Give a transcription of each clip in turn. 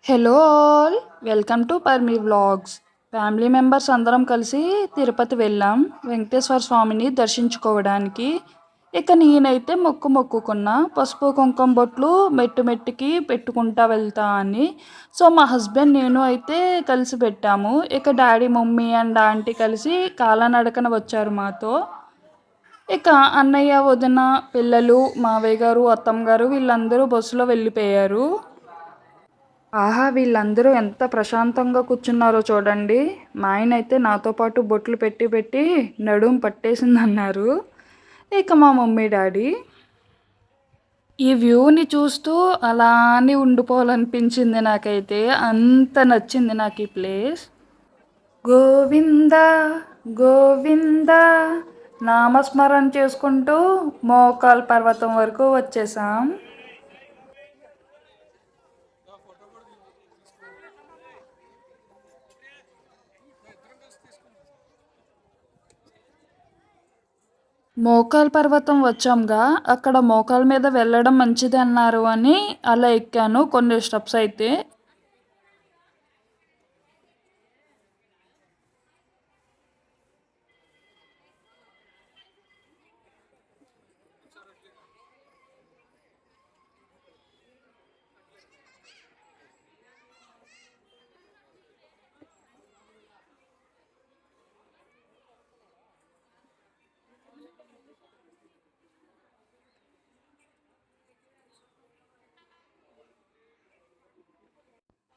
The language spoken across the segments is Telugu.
Hello all, welcome to Parmi vlogs. Family members అందరం కలిసి తిరుపతి వెళ్ళాం వెంకటేశ్వర స్వామిని దర్శించుకోవడానికి. ఇక నేనైతే మొక్కుకున్న పసుపు కుంకుమ బొట్లు మెట్టు మెట్టుకి పెట్టుకుంటా వెళ్తా అని. సో మా హస్బెండ్ నేను అయితే కలిసి పెట్టాము. ఇక డాడీ మమ్మీ అండ్ ఆంటీ కలిసి కాలనడకన వచ్చారు మాతో. ఇక అన్నయ్య వదిన పిల్లలు మావయ్య గారు అత్తమ్మ గారు వీళ్ళందరూ బస్సులో వెళ్ళిపోయారు. ఆహా! వీళ్ళందరూ ఎంత ప్రశాంతంగా కూర్చున్నారో చూడండి. మా ఆయనైతే నాతో పాటు బొట్లు పెట్టి పెట్టి నడుము పట్టేసిందన్నారు. ఇక మా మమ్మీ డాడీ ఈ వ్యూని చూస్తూ అలానే ఉండిపోవాలనిపించింది నాకైతే. అంత నచ్చింది నాకు ఈ ప్లేస్. గోవింద గోవింద నామస్మరణ చేసుకుంటూ మోకాల్ పర్వతం వరకు వచ్చేసాం. మోకాల్ పర్వతం వచ్చాంగా, అక్కడ మోకాల మీద వెళ్ళడం మంచిది అన్నారు అని అలా ఎక్కాను కొన్ని స్టెప్స్ అయితే.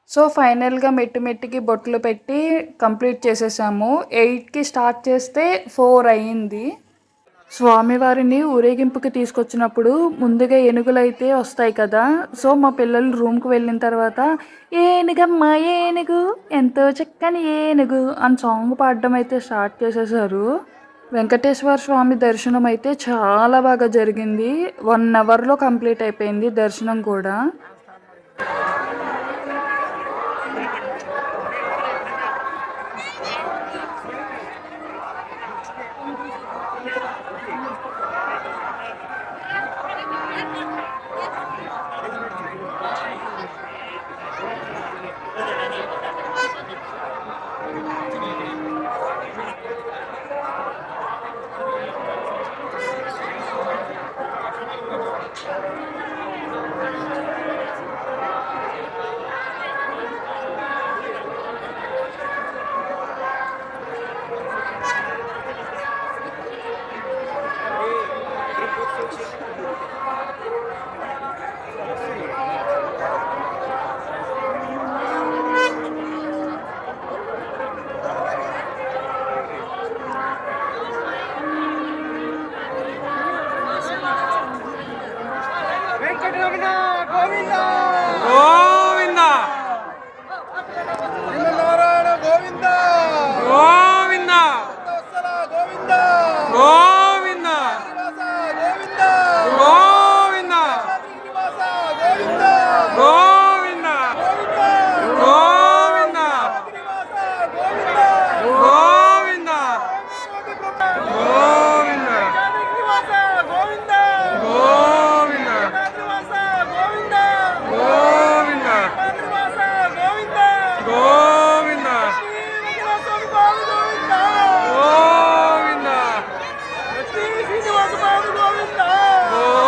సో ఫైనల్గా మెట్టు మెట్టుకి బొట్లు పెట్టి కంప్లీట్ చేసేసాము. 8కి స్టార్ట్ చేస్తే 4 అయ్యింది. స్వామివారిని ఊరేగింపుకి తీసుకొచ్చినప్పుడు ముందుగా ఏనుగులైతే వస్తాయి కదా. సో మా పిల్లలు రూమ్కి వెళ్ళిన తర్వాత ఏనుగమ్మ ఏనుగు ఎంతో చక్కని ఏనుగు అని సాంగ్ పాడడం అయితే స్టార్ట్ చేసేసారు. వెంకటేశ్వర స్వామి దర్శనం అయితే చాలా బాగా జరిగింది. 1 అవర్లో కంప్లీట్ అయిపోయింది దర్శనం కూడా.